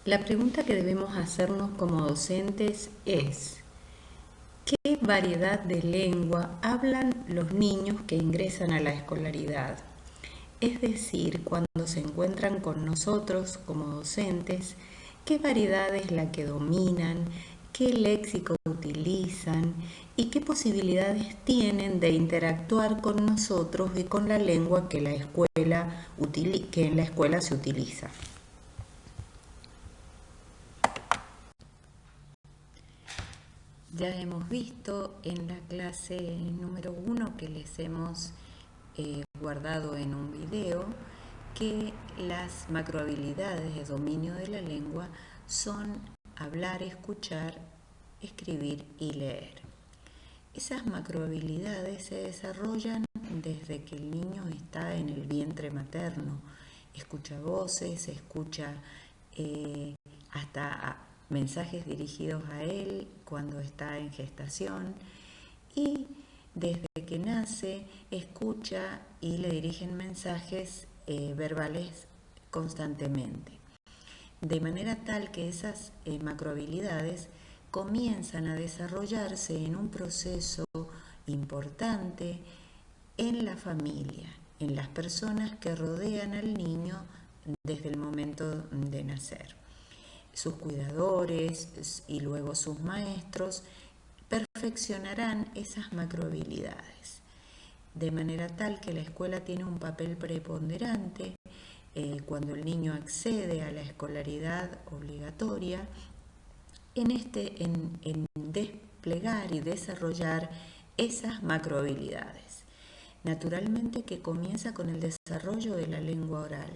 La pregunta que debemos hacernos como docentes es, ¿qué variedad de lengua hablan los niños que ingresan a la escolaridad? Es decir, cuando se encuentran con nosotros como docentes, ¿qué variedad es la que dominan? ¿Qué léxico utilizan? ¿Y qué posibilidades tienen de interactuar con nosotros y con la lengua que que en la escuela se utiliza? Ya hemos visto en la clase número 1 que les hemos guardado en un video que las macrohabilidades de dominio de la lengua son hablar, escuchar, escribir y leer. Esas macrohabilidades se desarrollan desde que el niño está en el vientre materno. Escucha voces, escucha hasta mensajes dirigidos a él cuando está en gestación y desde que nace escucha y le dirigen mensajes verbales constantemente. De manera tal que esas macrohabilidades comienzan a desarrollarse en un proceso importante en la familia, en las personas que rodean al niño desde el momento de nacer. Sus cuidadores y luego sus maestros perfeccionarán esas macrohabilidades, de manera tal que la escuela tiene un papel preponderante cuando el niño accede a la escolaridad obligatoria en desplegar y desarrollar esas macrohabilidades. Naturalmente que comienza con el desarrollo de la lengua oral,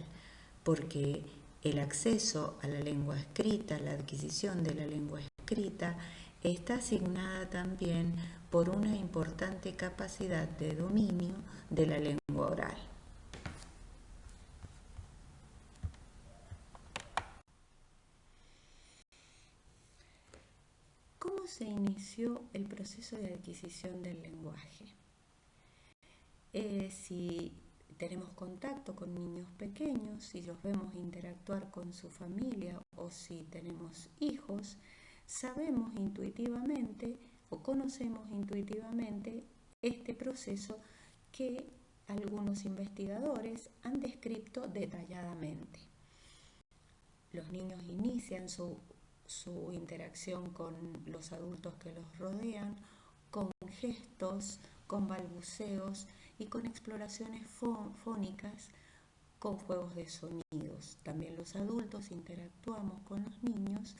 porque el acceso a la lengua escrita, la adquisición de la lengua escrita, está asignada también por una importante capacidad de dominio de la lengua oral. ¿Cómo se inició el proceso de adquisición del lenguaje? Si tenemos contacto con niños pequeños, si los vemos interactuar con su familia o si tenemos hijos, sabemos intuitivamente o conocemos intuitivamente este proceso que algunos investigadores han descrito detalladamente. Los niños inician su interacción con los adultos que los rodean, con gestos, con balbuceos y con exploraciones fónicas, con juegos de sonidos. También los adultos interactuamos con los niños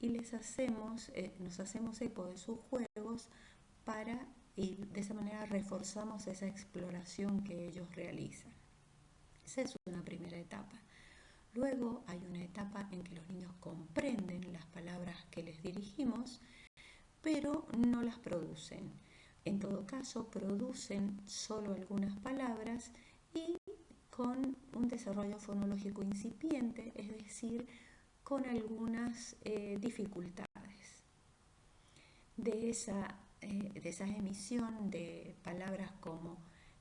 y nos hacemos eco de sus juegos y de esa manera reforzamos esa exploración que ellos realizan. Esa es una primera etapa. Luego hay una etapa en que los niños comprenden las palabras que les dirigimos, pero no las producen. En todo caso, producen solo algunas palabras y con un desarrollo fonológico incipiente, es decir, con algunas dificultades. De esa emisión de palabras como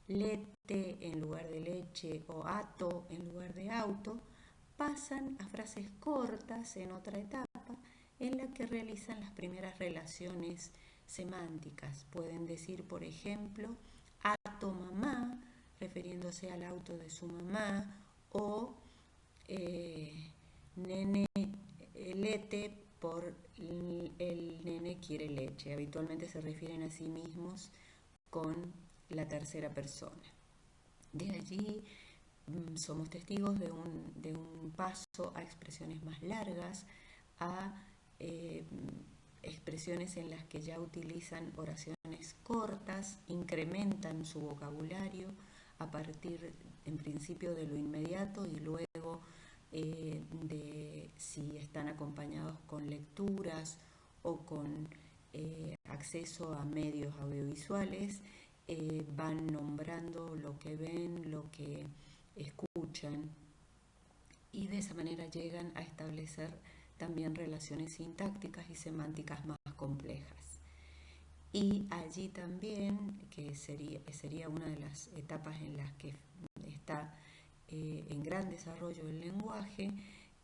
lete en lugar de leche o ato en lugar de auto, pasan a frases cortas en otra etapa en la que realizan las primeras relaciones semánticas. Pueden decir, por ejemplo, ato mamá, refiriéndose al auto de su mamá, o nene lete por el nene quiere leche. Habitualmente se refieren a sí mismos con la tercera persona. De allí somos testigos de un paso a expresiones más largas, a expresiones en las que ya utilizan oraciones cortas, incrementan su vocabulario a partir, en principio, de lo inmediato y luego de si están acompañados con lecturas o con acceso a medios audiovisuales, van nombrando lo que ven, lo que escuchan y de esa manera llegan a establecer también relaciones sintácticas y semánticas más complejas. Y allí también, que sería una de las etapas en las que está en gran desarrollo el lenguaje,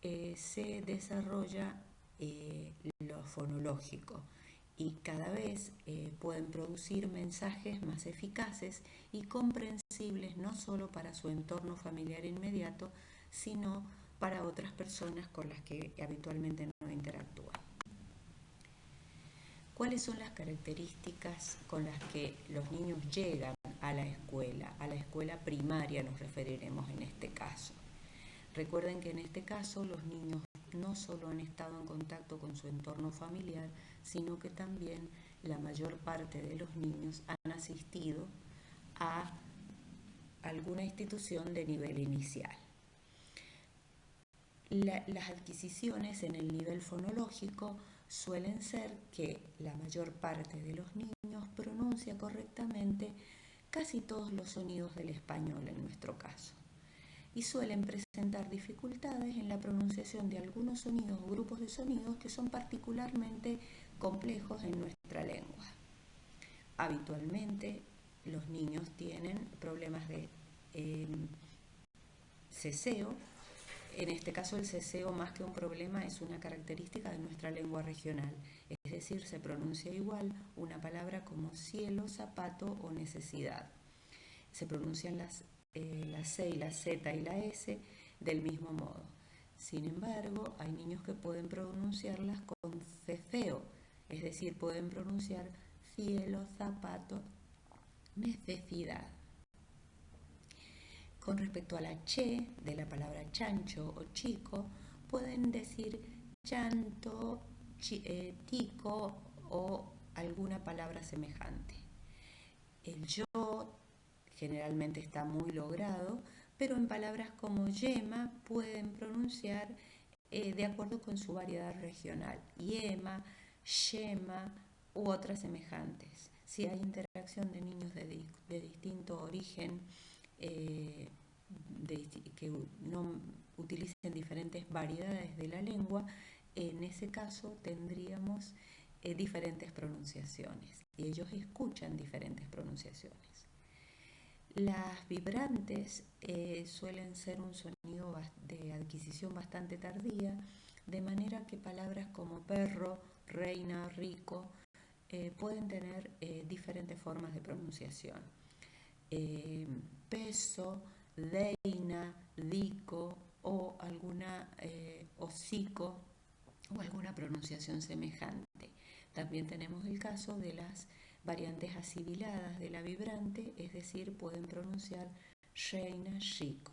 se desarrolla lo fonológico y cada vez pueden producir mensajes más eficaces y comprensibles no solo para su entorno familiar inmediato, sino para otras personas con las que habitualmente no interactúan. ¿Cuáles son las características con las que los niños llegan a la escuela? A la escuela primaria nos referiremos en este caso. Recuerden que en este caso los niños no solo han estado en contacto con su entorno familiar, sino que también la mayor parte de los niños han asistido a alguna institución de nivel inicial. Las adquisiciones en el nivel fonológico suelen ser que la mayor parte de los niños pronuncia correctamente casi todos los sonidos del español en nuestro caso, y suelen presentar dificultades en la pronunciación de algunos sonidos o grupos de sonidos que son particularmente complejos en nuestra lengua. Habitualmente los niños tienen problemas de ceseo. En este caso el ceseo, más que un problema, es una característica de nuestra lengua regional, es decir, se pronuncia igual una palabra como cielo, zapato o necesidad. Se pronuncian la C y la Z y la S del mismo modo. Sin embargo, hay niños que pueden pronunciarlas con cefeo, es decir, pueden pronunciar cielo, zapato, necesidad. Con respecto a la che de la palabra chancho o chico, pueden decir llanto, tico o alguna palabra semejante. El yo generalmente está muy logrado, pero en palabras como yema pueden pronunciar de acuerdo con su variedad regional, yema, yema u otras semejantes. Si hay interacción de niños de distinto origen, que no utilicen diferentes variedades de la lengua, en ese caso tendríamos diferentes pronunciaciones y ellos escuchan diferentes pronunciaciones. Las vibrantes suelen ser un sonido de adquisición bastante tardía, de manera que palabras como perro, reina, rico pueden tener diferentes formas de pronunciación. Peso, deina, dico o alguna hocico o alguna pronunciación semejante. También tenemos el caso de las variantes asibiladas de la vibrante, es decir, pueden pronunciar reina, chico.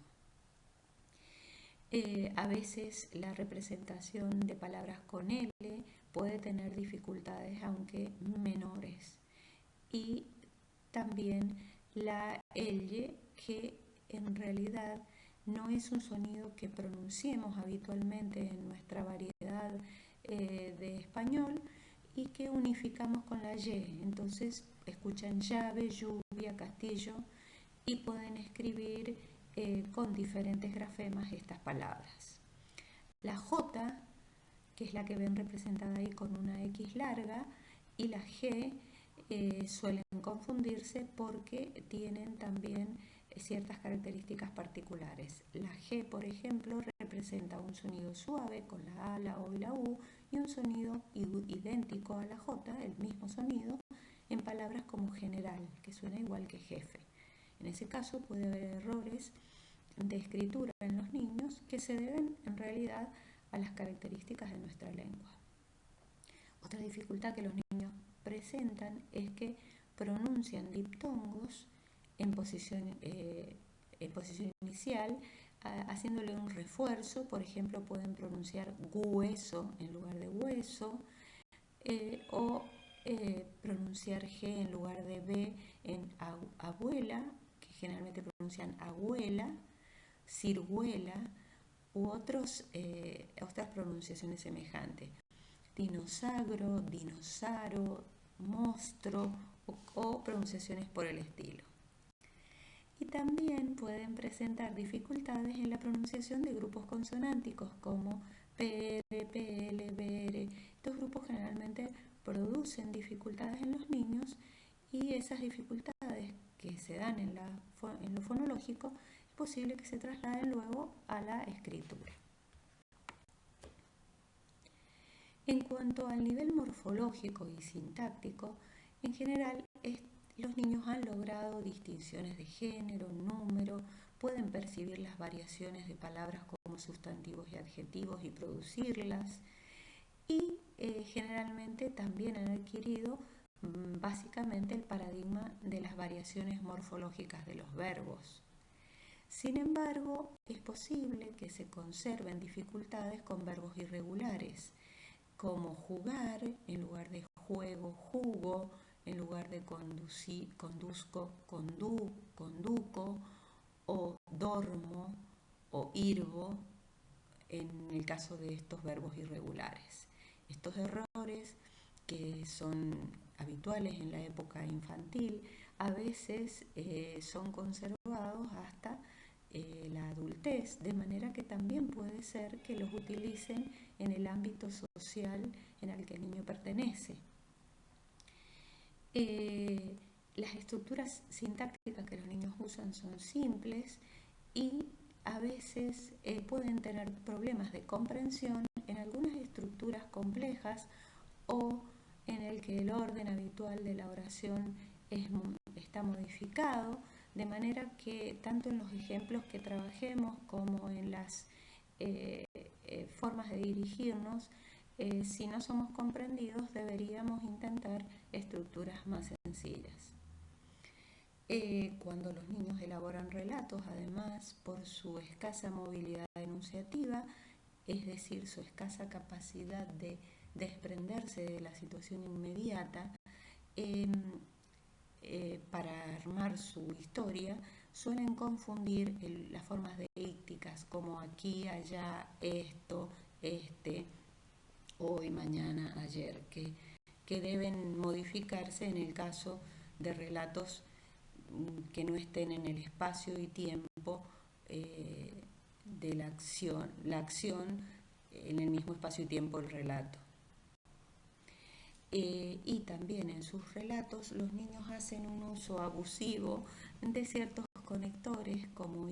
A veces la representación de palabras con L puede tener dificultades, aunque menores. Y también la L, que en realidad no es un sonido que pronunciemos habitualmente en nuestra variedad de español y que unificamos con la Y. Entonces escuchan llave, lluvia, castillo y pueden escribir con diferentes grafemas estas palabras. La J, que es la que ven representada ahí con una X larga, y la G suelen confundirse porque tienen también ciertas características particulares. La G, por ejemplo, representa un sonido suave con la A, la O y la U, y un sonido idéntico a la J, el mismo sonido, en palabras como general, que suena igual que jefe. En ese caso puede haber errores de escritura en los niños que se deben en realidad a las características de nuestra lengua. Otra dificultad que los niños presentan es que pronuncian diptongos en posición inicial, haciéndole un refuerzo. Por ejemplo, pueden pronunciar hueso en lugar de hueso, o pronunciar G en lugar de B en abuela, que generalmente pronuncian abuela, ciruela u otras pronunciaciones semejantes. Dinosaurio, dinosaro, monstruo o pronunciaciones por el estilo. Y también pueden presentar dificultades en la pronunciación de grupos consonánticos como PR, PL, BR. Estos grupos generalmente producen dificultades en los niños y esas dificultades que se dan en lo fonológico es posible que se trasladen luego a la escritura. En cuanto al nivel morfológico y sintáctico, en general los niños han logrado distinciones de género, número, pueden percibir las variaciones de palabras como sustantivos y adjetivos y producirlas, y generalmente también han adquirido básicamente el paradigma de las variaciones morfológicas de los verbos. Sin embargo, es posible que se conserven dificultades con verbos irregulares, como jugar en lugar de juego, jugo, en lugar de conduzco, conduco, o dormo o irvo, en el caso de estos verbos irregulares. Estos errores, que son habituales en la época infantil, a veces son conservados hasta la adultez, de manera que también puede ser que los utilicen en el ámbito social en el que el niño pertenece. Las estructuras sintácticas que los niños usan son simples y a veces pueden tener problemas de comprensión en algunas estructuras complejas o en el que el orden habitual de la oración está modificado, de manera que tanto en los ejemplos que trabajemos como en las formas de dirigirnos, si no somos comprendidos, deberíamos intentar estructuras más sencillas. Cuando los niños elaboran relatos, además, por su escasa movilidad enunciativa, es decir, su escasa capacidad de desprenderse de la situación inmediata, para armar su historia, suelen confundir las formas deícticas como aquí, allá, esto, este, hoy, mañana, ayer, que deben modificarse en el caso de relatos que no estén en el espacio y tiempo de la acción en el mismo espacio y tiempo del relato. Y también en sus relatos los niños hacen un uso abusivo de ciertos conectores como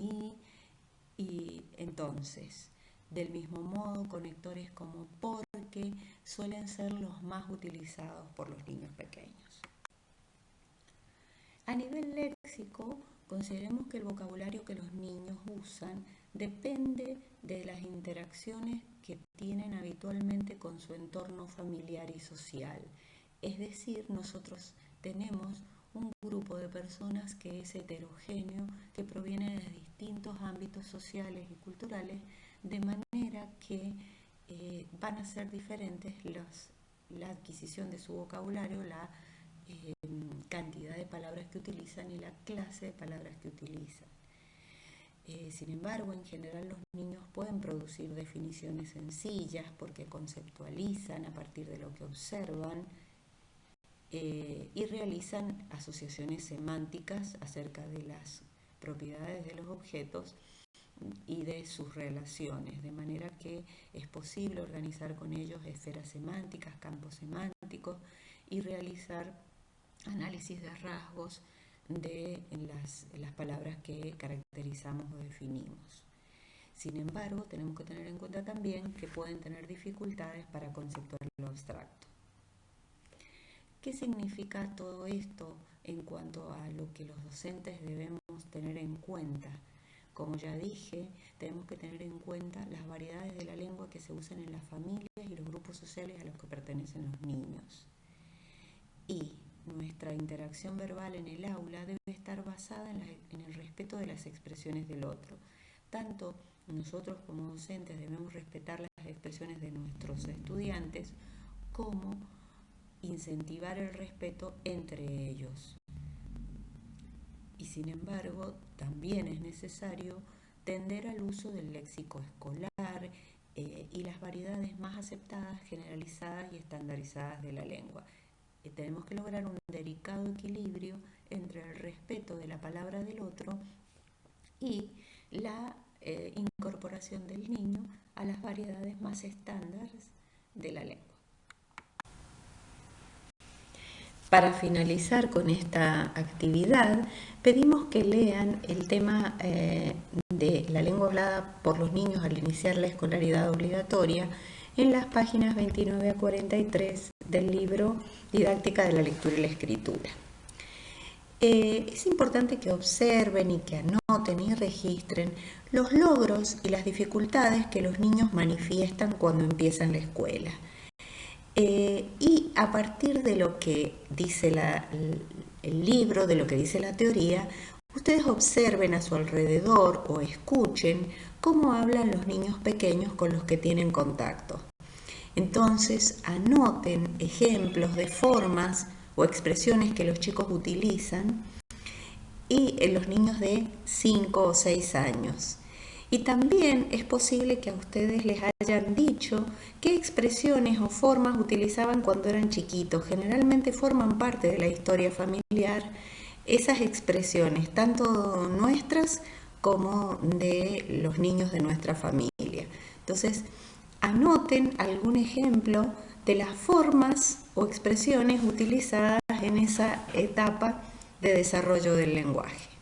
y entonces. Del mismo modo, conectores como porque suelen ser los más utilizados por los niños pequeños. A nivel léxico, consideremos que el vocabulario que los niños usan depende de las interacciones que tienen habitualmente con su entorno familiar y social. Es decir, nosotros tenemos un grupo de personas que es heterogéneo, que proviene de distintos ámbitos sociales y culturales, de manera que van a ser diferentes la adquisición de su vocabulario, la cantidad de palabras que utilizan y la clase de palabras que utilizan. Sin embargo, en general los niños pueden producir definiciones sencillas porque conceptualizan a partir de lo que observan y realizan asociaciones semánticas acerca de las propiedades de los objetos y de sus relaciones, de manera que es posible organizar con ellos esferas semánticas, campos semánticos y realizar análisis de rasgos de las palabras que caracterizamos o definimos. Sin embargo, tenemos que tener en cuenta también que pueden tener dificultades para conceptuar lo abstracto. ¿Qué significa todo esto en cuanto a lo que los docentes debemos tener en cuenta? Como ya dije, tenemos que tener en cuenta las variedades de la lengua que se usan en las familias y los grupos sociales a los que pertenecen los niños. Y nuestra interacción verbal en el aula debe estar basada en el respeto de las expresiones del otro. Tanto nosotros como docentes debemos respetar las expresiones de nuestros estudiantes como incentivar el respeto entre ellos. Y sin embargo, también es necesario tender al uso del léxico escolar y las variedades más aceptadas, generalizadas y estandarizadas de la lengua. Tenemos que lograr un delicado equilibrio entre el respeto de la palabra del otro y la incorporación del niño a las variedades más estándares de la lengua. Para finalizar con esta actividad, pedimos que lean el tema de la lengua hablada por los niños al iniciar la escolaridad obligatoria en las páginas 29 a 43 del libro Didáctica de la Lectura y la Escritura. Es importante que observen y que anoten y registren los logros y las dificultades que los niños manifiestan cuando empiezan la escuela. Y a partir de lo que dice el libro, de lo que dice la teoría, ustedes observen a su alrededor o escuchen cómo hablan los niños pequeños con los que tienen contacto. Entonces, anoten ejemplos de formas o expresiones que los chicos utilizan y en los niños de 5 o 6 años. Y también es posible que a ustedes les hayan dicho qué expresiones o formas utilizaban cuando eran chiquitos. Generalmente forman parte de la historia familiar esas expresiones, tanto nuestras como de los niños de nuestra familia. Entonces, anoten algún ejemplo de las formas o expresiones utilizadas en esa etapa de desarrollo del lenguaje.